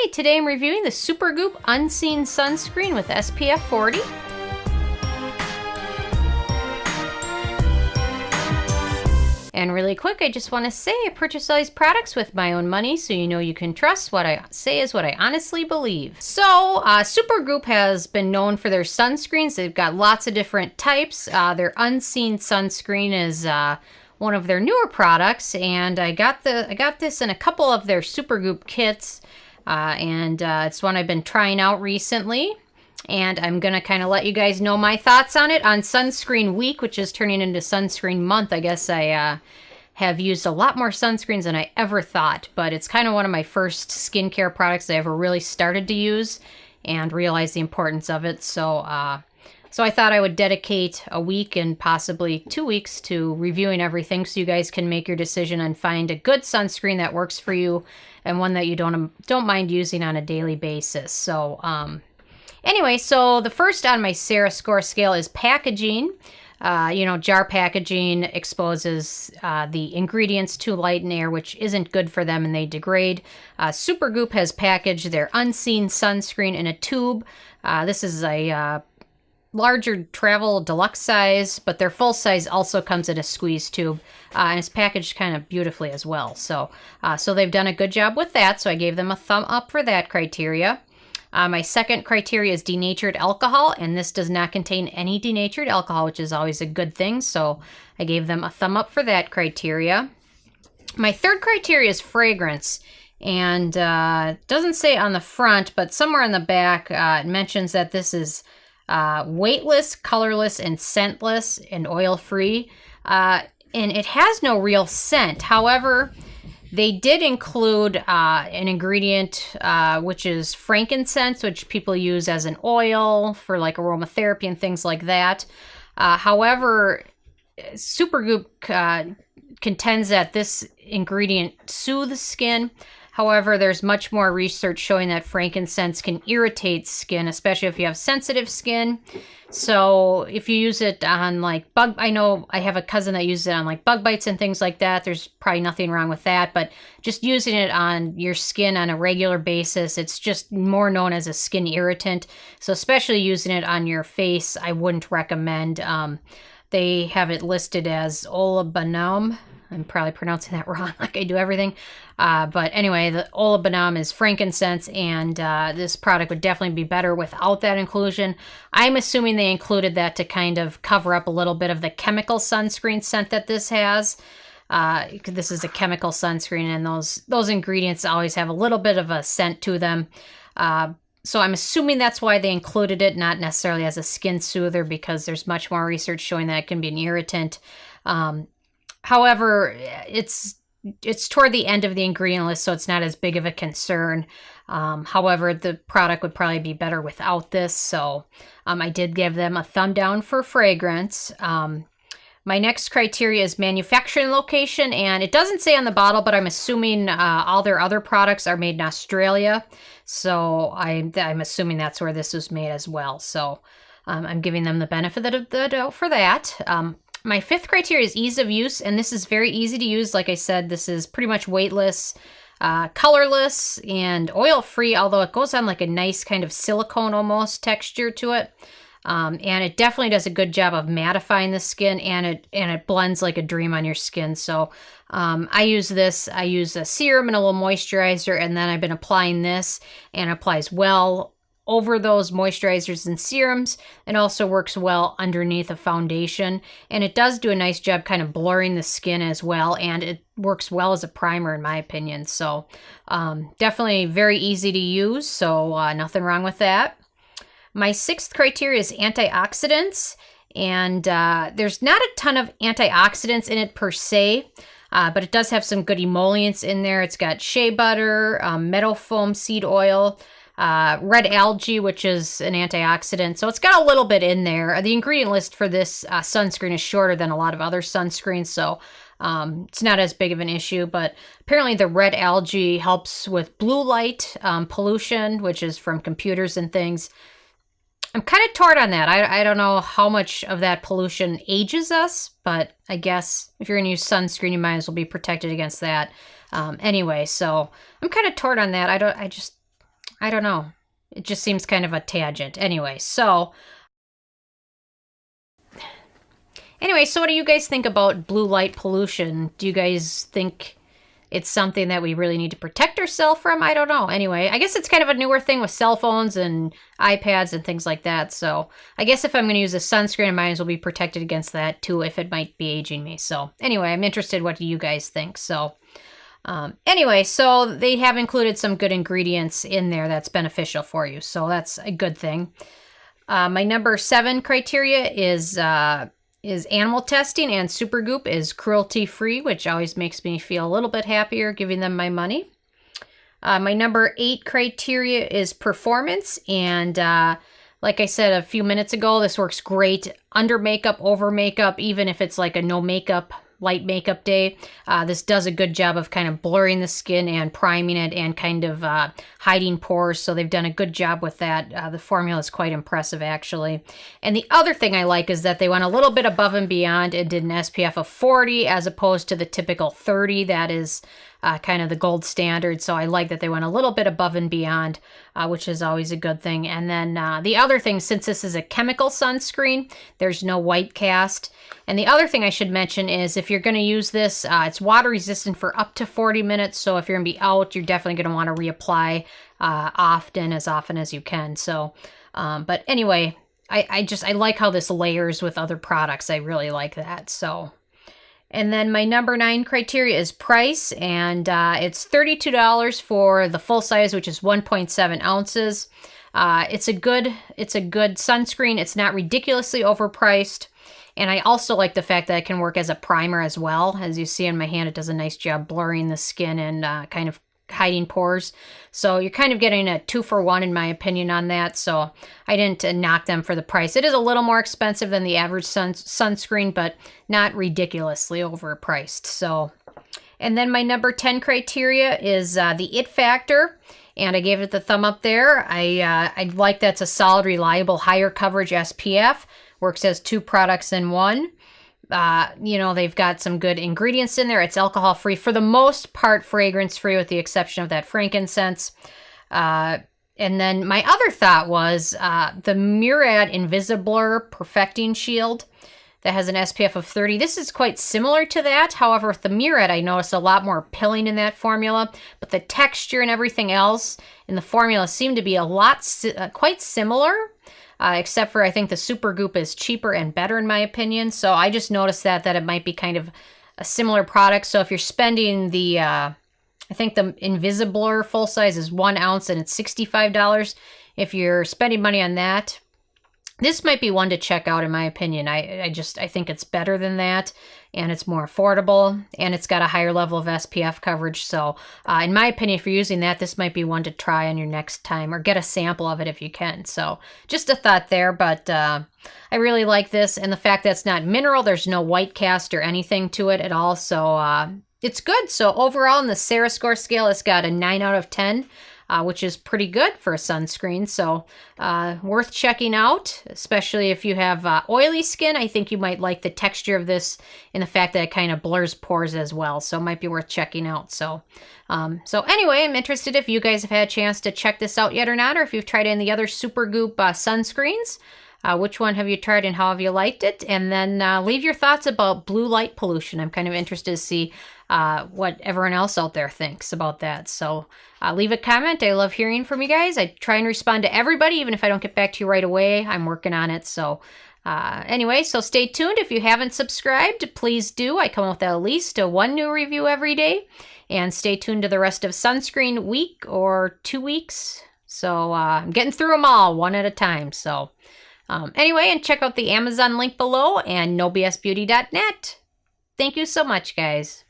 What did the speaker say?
Hi, today I'm reviewing the Supergoop Unseen Sunscreen with SPF 40. And really quick, I just want to say I purchased all these products with my own money, so you know you can trust what I say is what I honestly believe. So, Supergoop has been known for their sunscreens. They've got lots of different types. Their Unseen Sunscreen is one of their newer products, and I got this in a couple of their Supergoop kits, and it's one I've been trying out recently. And I'm going to kind of let you guys know my thoughts on it on Sunscreen Week, which is turning into Sunscreen Month. I guess I have used a lot more sunscreens than I ever thought, but it's kind of one of my first skincare products I ever really started to use and realized the importance of it. So I thought I would dedicate a week and possibly 2 weeks to reviewing everything so you guys can make your decision and find a good sunscreen that works for you and one that you don't mind using on a daily basis. So, anyway, so the first on my Sarah score scale is packaging. Jar packaging exposes the ingredients to light and air, which isn't good for them and they degrade. Supergoop has packaged their Unseen Sunscreen in a tube. This is a larger travel deluxe size, but their full size also comes in a squeeze tube, and it's packaged kind of beautifully as well. So they've done a good job with that, so I gave them a thumb up for that criteria. My second criteria is denatured alcohol, and this does not contain any denatured alcohol, which is always a good thing, so I gave them a thumb up for that criteria. My third criteria is fragrance, and doesn't say on the front, but somewhere on the back it mentions that this is weightless, colorless, and scentless and oil-free, and it has no real scent. However, they did include an ingredient which is frankincense, which people use as an oil for like aromatherapy and things like that. However, Supergoop contends that this ingredient soothes skin. However, there's much more research showing that frankincense can irritate skin, especially if you have sensitive skin. So if you use it on like I know I have a cousin that uses it on like bug bites and things like that. There's probably nothing wrong with that, but just using it on your skin on a regular basis, it's just more known as a skin irritant. So especially using it on your face, I wouldn't recommend. They have it listed as olibanum. I'm probably pronouncing that wrong, like I do everything. But anyway, the olibanum is frankincense, and this product would definitely be better without that inclusion. I'm assuming they included that to kind of cover up a little bit of the chemical sunscreen scent that this has. This is a chemical sunscreen, and those ingredients always have a little bit of a scent to them. So I'm assuming that's why they included it, not necessarily as a skin soother, because there's much more research showing that it can be an irritant. However, it's toward the end of the ingredient list, so it's not as big of a concern. However, the product would probably be better without this, so I did give them a thumb down for fragrance. My next criteria is manufacturing location, and it doesn't say on the bottle, but I'm assuming all their other products are made in Australia, so I'm assuming that's where this was made as well. So I'm giving them the benefit of the doubt for that. My fifth criteria is ease of use, and this is very easy to use. Like I said, this is pretty much weightless, colorless, and oil-free, although it goes on like a nice kind of silicone almost texture to it. And it definitely does a good job of mattifying the skin, and it blends like a dream on your skin. So I use this. I use a serum and a little moisturizer, and then I've been applying this, and it applies well over those moisturizers and serums, and also works well underneath a foundation. And it does do a nice job kind of blurring the skin as well, and it works well as a primer in my opinion. So definitely very easy to use, so nothing wrong with that. My sixth criteria is antioxidants, and there's not a ton of antioxidants in it per se, but it does have some good emollients in there. It's got shea butter, meadow foam seed oil, red algae, which is an antioxidant. So it's got a little bit in there. The ingredient list for this sunscreen is shorter than a lot of other sunscreens, so it's not as big of an issue. But apparently the red algae helps with blue light pollution, which is from computers and things. I'm kind of torn on that. I don't know how much of that pollution ages us, but I guess if you're going to use sunscreen, you might as well be protected against that. Anyway, so I'm kind of torn on that. I don't know. It just seems kind of a tangent. Anyway, so what do you guys think about blue light pollution? Do you guys think it's something that we really need to protect ourselves from? I don't know. Anyway, I guess it's kind of a newer thing with cell phones and iPads and things like that. So I guess if I'm going to use a sunscreen, I might as well be protected against that too, if it might be aging me. So anyway, I'm interested what you guys think. So anyway, so they have included some good ingredients in there that's beneficial for you. So that's a good thing. My number 7 criteria is animal testing, and Supergoop is cruelty-free, which always makes me feel a little bit happier giving them my money. My number 8 criteria is performance, and like I said a few minutes ago, this works great under makeup, over makeup, even if it's like a no makeup, light makeup day. This does a good job of kind of blurring the skin and priming it and kind of hiding pores, so they've done a good job with that. The formula is quite impressive, actually. And the other thing I like is that they went a little bit above and beyond and did an SPF of 40 as opposed to the typical 30 that is kind of the gold standard. So I like that they went a little bit above and beyond, which is always a good thing. And then the other thing, since this is a chemical sunscreen, there's no white cast. And the other thing I should mention is if you're going to use this, it's water resistant for up to 40 minutes. So if you're going to be out, you're definitely going to want to reapply as often as you can. So, but anyway, I like how this layers with other products. I really like that. So, and then my number 9 criteria is price, and it's $32 for the full size, which is 1.7 ounces. It's a good sunscreen. It's not ridiculously overpriced. And I also like the fact that it can work as a primer as well. As you see in my hand, it does a nice job blurring the skin and kind of hiding pores. So you're kind of getting a 2-for-1 in my opinion on that. So I didn't knock them for the price. It is a little more expensive than the average sunscreen, but not ridiculously overpriced. So, and then my number 10 criteria is the it factor. And I gave it the thumb up there. I like that's a solid, reliable, higher coverage SPF. Works as 2 products in one. They've got some good ingredients in there. It's alcohol-free, for the most part fragrance-free, with the exception of that frankincense. And then my other thought was the Murad Invisiblur Perfecting Shield that has an SPF of 30. This is quite similar to that. However, with the Murad, I noticed a lot more pilling in that formula, but the texture and everything else in the formula seem to be quite similar. Except for I think the Supergoop is cheaper and better in my opinion. So I just noticed that it might be kind of a similar product. So if you're spending I think the Invisiblur full size is 1 ounce and it's $65. If you're spending money on that, this might be one to check out in my opinion. I think it's better than that, and it's more affordable, and it's got a higher level of SPF coverage. So in my opinion, if you're using that, this might be one to try on your next time, or get a sample of it if you can. So just a thought there, but I really like this, and the fact that it's not mineral, there's no white cast or anything to it at all. So it's good. So overall, in the Sarah score scale, it's got a 9 out of 10. Which is pretty good for a sunscreen. So worth checking out, especially if you have oily skin. I think you might like the texture of this and the fact that it kind of blurs pores as well. So it might be worth checking out. So anyway, I'm interested if you guys have had a chance to check this out yet or not, or if you've tried any of the other Supergoop sunscreens. Which one have you tried and how have you liked it? And then leave your thoughts about blue light pollution. I'm kind of interested to see what everyone else out there thinks about that. So leave a comment. I love hearing from you guys. I try and respond to everybody, even if I don't get back to you right away. I'm working on it. So anyway, so stay tuned. If you haven't subscribed, please do. I come out with at least 1 new review every day. And stay tuned to the rest of Sunscreen week or 2 weeks. So I'm getting through them all one at a time. So anyway, and check out the Amazon link below and nobsbeauty.net. Thank you so much, guys.